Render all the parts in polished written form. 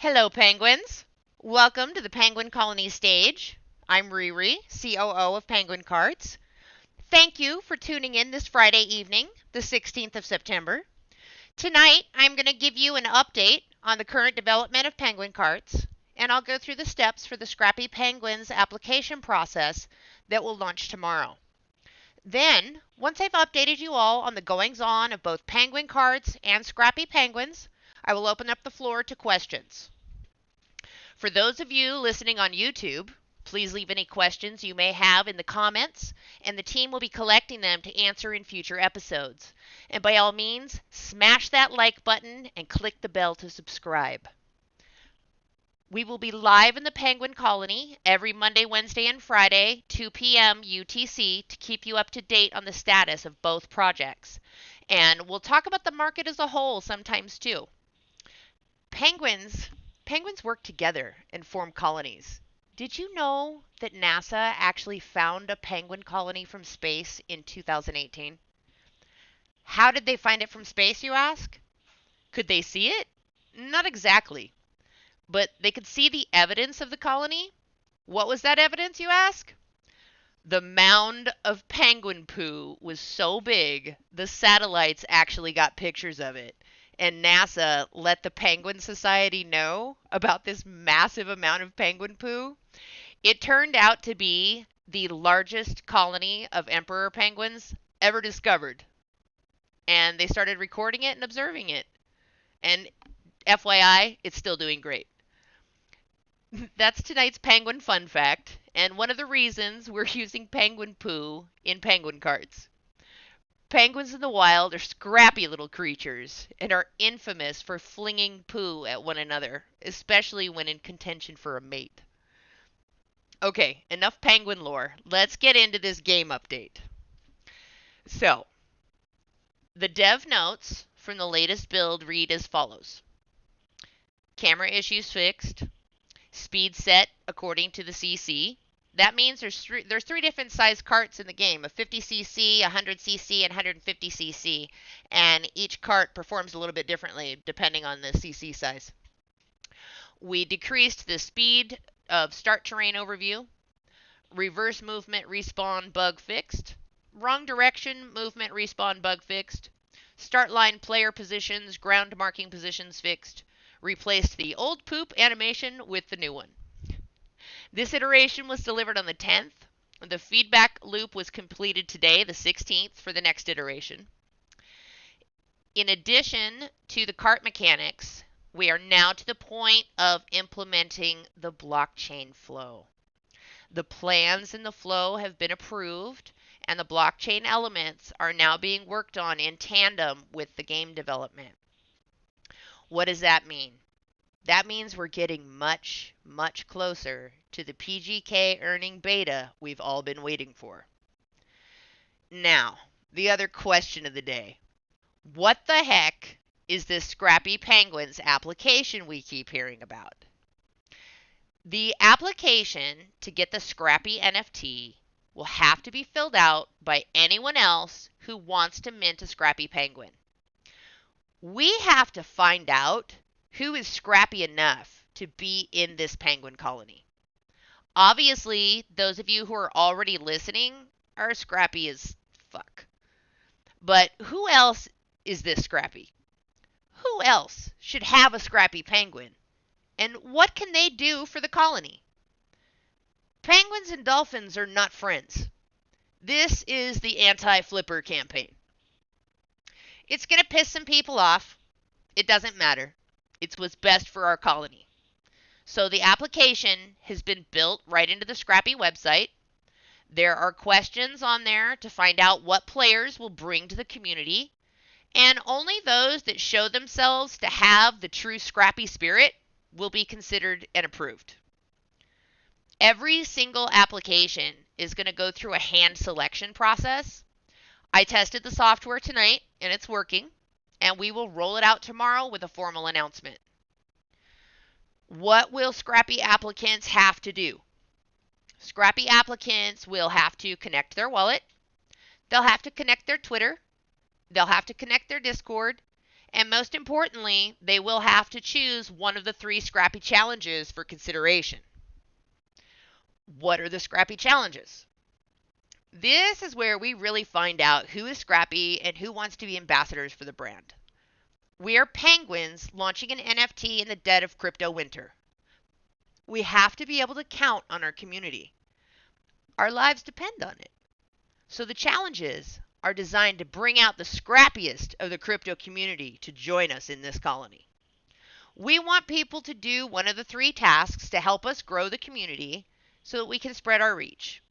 Hello, penguins. Welcome to the Penguin Colony stage. I'm Riri, COO of Penguin Karts. Thank you for tuning in this Friday evening, the 16th of September. Tonight, I'm going to give you an update on the current development of Penguin Karts, and I'll go through the steps for the Scrappy Penguins application process that will launch tomorrow. Then, once I've updated you all on the goings-on of both Penguin Karts and Scrappy Penguins, I will open up the floor to questions. For those of you listening on YouTube, please leave any questions you may have in the comments, and the team will be collecting them to answer in future episodes. And by all means, smash that like button and click the bell to subscribe. We will be live in the Penguin Colony every Monday, Wednesday, and Friday, 2 p.m. UTC, to keep you up to date on the status of both projects. And we'll talk about the market as a whole sometimes too. Penguins work together and form colonies. Did you know that NASA actually found a penguin colony from space in 2018? How did they find it from space, you ask? Could they see it? Not exactly. But they could see the evidence of the colony. What was that evidence, you ask? The mound of penguin poo was so big, the satellites actually got pictures of it. And NASA let the Penguin Society know about this massive amount of penguin poo. It turned out to be the largest colony of emperor penguins ever discovered. And they started recording it and observing it. And FYI, it's still doing great. That's tonight's penguin fun fact, and one of the reasons we're using penguin poo in Penguin Karts. Penguins in the wild are scrappy little creatures and are infamous for flinging poo at one another, especially when in contention for a mate. Okay, enough penguin lore. Let's get into this game update. So, the dev notes from the latest build read as follows. Camera issues fixed. Speed set according to the CC. That means there's three different size carts in the game, a 50cc, 100cc, and 150cc, and each cart performs a little bit differently depending on the cc size. We decreased the speed of start terrain overview, reverse movement respawn bug fixed, wrong direction movement respawn bug fixed, start line player positions, ground marking positions fixed, replaced the old poop animation with the new one. This iteration was delivered on the 10th. The feedback loop was completed today, the 16th, for the next iteration. In addition to the cart mechanics, we are now to the point of implementing the blockchain flow. The plans in the flow have been approved, and the blockchain elements are now being worked on in tandem with the game development. What does that mean? That means we're getting much, much closer to the PGK earning beta we've all been waiting for. Now, the other question of the day. What the heck is this Scrappy Penguins application we keep hearing about? The application to get the Scrappy NFT will have to be filled out by anyone else who wants to mint a Scrappy Penguin. We have to find out who is scrappy enough to be in this penguin colony. Obviously, those of you who are already listening are scrappy as fuck. But who else is this scrappy? Who else should have a scrappy penguin? And what can they do for the colony? Penguins and dolphins are not friends. This is the anti-flipper campaign. It's going to piss some people off. It doesn't matter. It's what's best for our colony. So the application has been built right into the Scrappy website. There are questions on there to find out what players will bring to the community, and only those that show themselves to have the true Scrappy spirit will be considered and approved. Every single application is going to go through a hand selection process. I tested the software tonight, and it's working. And we will roll it out tomorrow with a formal announcement. What will Scrappy applicants have to do? Scrappy applicants will have to connect their wallet. They'll have to connect their Twitter. They'll have to connect their Discord. And most importantly, they will have to choose one of the 3 Scrappy challenges for consideration. What are the Scrappy challenges? This is where we really find out who is Scrappy and who wants to be ambassadors for the brand. We are penguins launching an NFT in the dead of crypto winter. We have to be able to count on our community. Our lives depend on it. So the challenges are designed to bring out the scrappiest of the crypto community to join us in this colony. We want people to do one of the 3 tasks to help us grow the community so that we can spread our reach.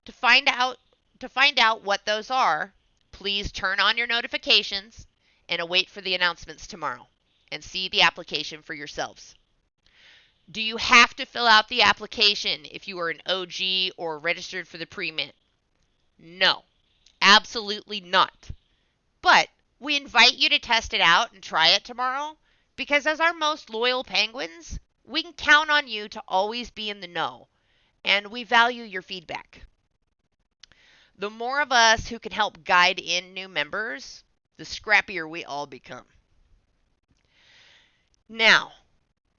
To find out what those are, please turn on your notifications and await for the announcements tomorrow and see the application for yourselves. Do you have to fill out the application if you are an OG or registered for the pre-mint? No, absolutely not. But we invite you to test it out and try it tomorrow because as our most loyal penguins, we can count on you to always be in the know, and we value your feedback. The more of us who can help guide in new members, the scrappier we all become. Now,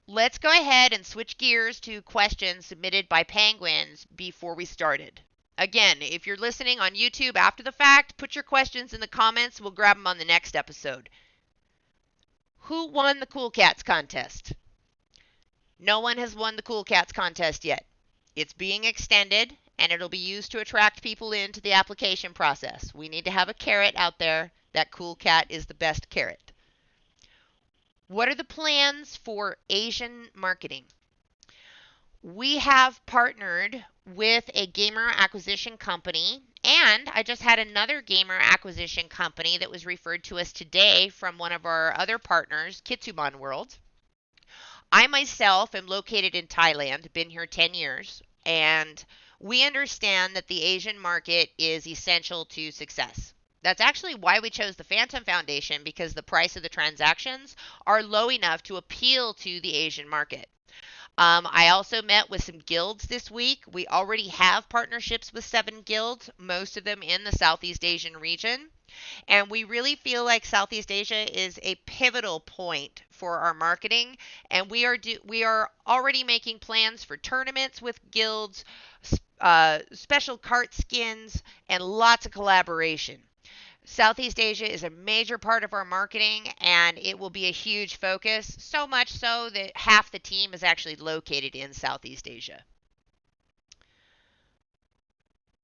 let's go ahead and switch gears to questions submitted by penguins before we started. Again, if you're listening on YouTube after the fact, put your questions in the comments. We'll grab them on the next episode. Who won the Cool Cats contest? No one has won the Cool Cats contest yet. It's being extended, and it'll be used to attract people into the application process. We need to have a carrot out there. That Cool Cat is the best carrot. What are the plans for Asian marketing? We have partnered with a gamer acquisition company, and I just had another gamer acquisition company that was referred to us today from one of our other partners, Kitsuban World. I myself am located in Thailand, been here 10 years, and we understand that the Asian market is essential to success. That's actually why we chose the Phantom Foundation, because the price of the transactions are low enough to appeal to the Asian market. I also met with some guilds this week. We already have partnerships with 7 guilds, most of them in the Southeast Asian region. And we really feel like Southeast Asia is a pivotal point for our marketing. And we are already making plans for tournaments with guilds, special cart skins, and lots of collaboration. Southeast Asia is a major part of our marketing, and it will be a huge focus, so much so that half the team is actually located in Southeast Asia.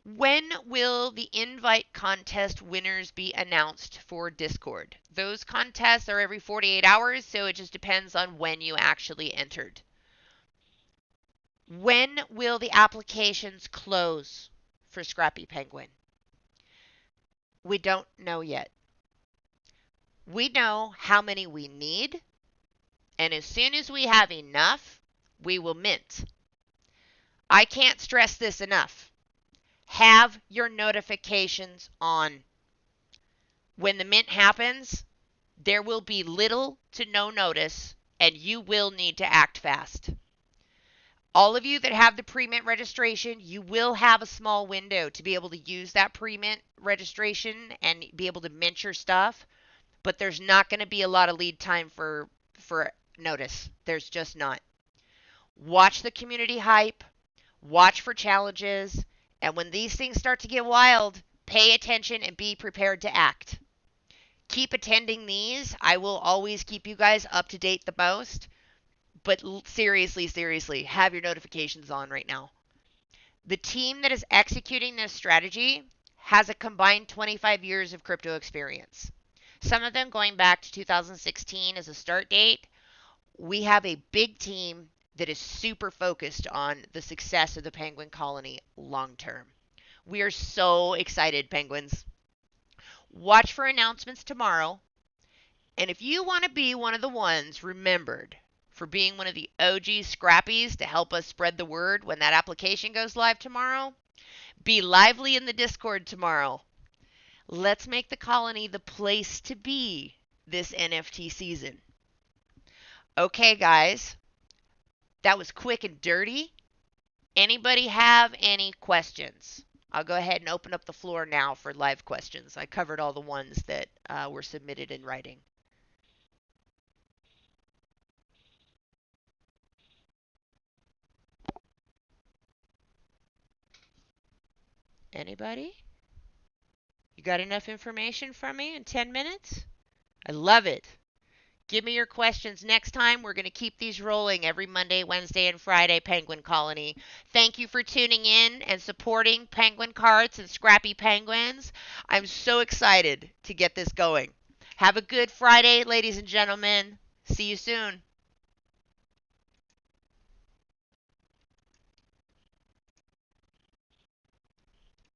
When will the invite contest winners be announced for Discord? Those contests are every 48 hours, so it just depends on when you actually entered. When will the applications close for Scrappy Penguin? We don't know yet. We know how many we need, and as soon as we have enough, we will mint. I can't stress this enough. Have your notifications on. When the mint happens, there will be little to no notice, and you will need to act fast. All of you that have the pre-mint registration, you will have a small window to be able to use that pre-mint registration and be able to mint your stuff, but there's not going to be a lot of lead time for notice. There's just not. Watch the community hype, watch for challenges, and when these things start to get wild, pay attention and be prepared to act. Keep attending these. I will always keep you guys up to date the most. But seriously, have your notifications on right now. The team that is executing this strategy has a combined 25 years of crypto experience. Some of them going back to 2016 as a start date. We have a big team that is super focused on the success of the penguin colony long term. We are so excited, penguins. Watch for announcements tomorrow. And if you want to be one of the ones remembered for being one of the OG Scrappies to help us spread the word when that application goes live tomorrow, be lively in the Discord tomorrow. Let's make the colony the place to be this NFT season. Okay, guys, that was quick and dirty. Anybody have any questions? I'll go ahead and open up the floor now for live questions. I covered all the ones that were submitted in writing. Anybody? You got enough information from me in 10 minutes? I love it. Give me your questions next time. We're going to keep these rolling every Monday, Wednesday, and Friday, Penguin Colony. Thank you for tuning in and supporting Penguin Karts and Scrappy Penguins. I'm so excited to get this going. Have a good Friday, ladies and gentlemen. See you soon.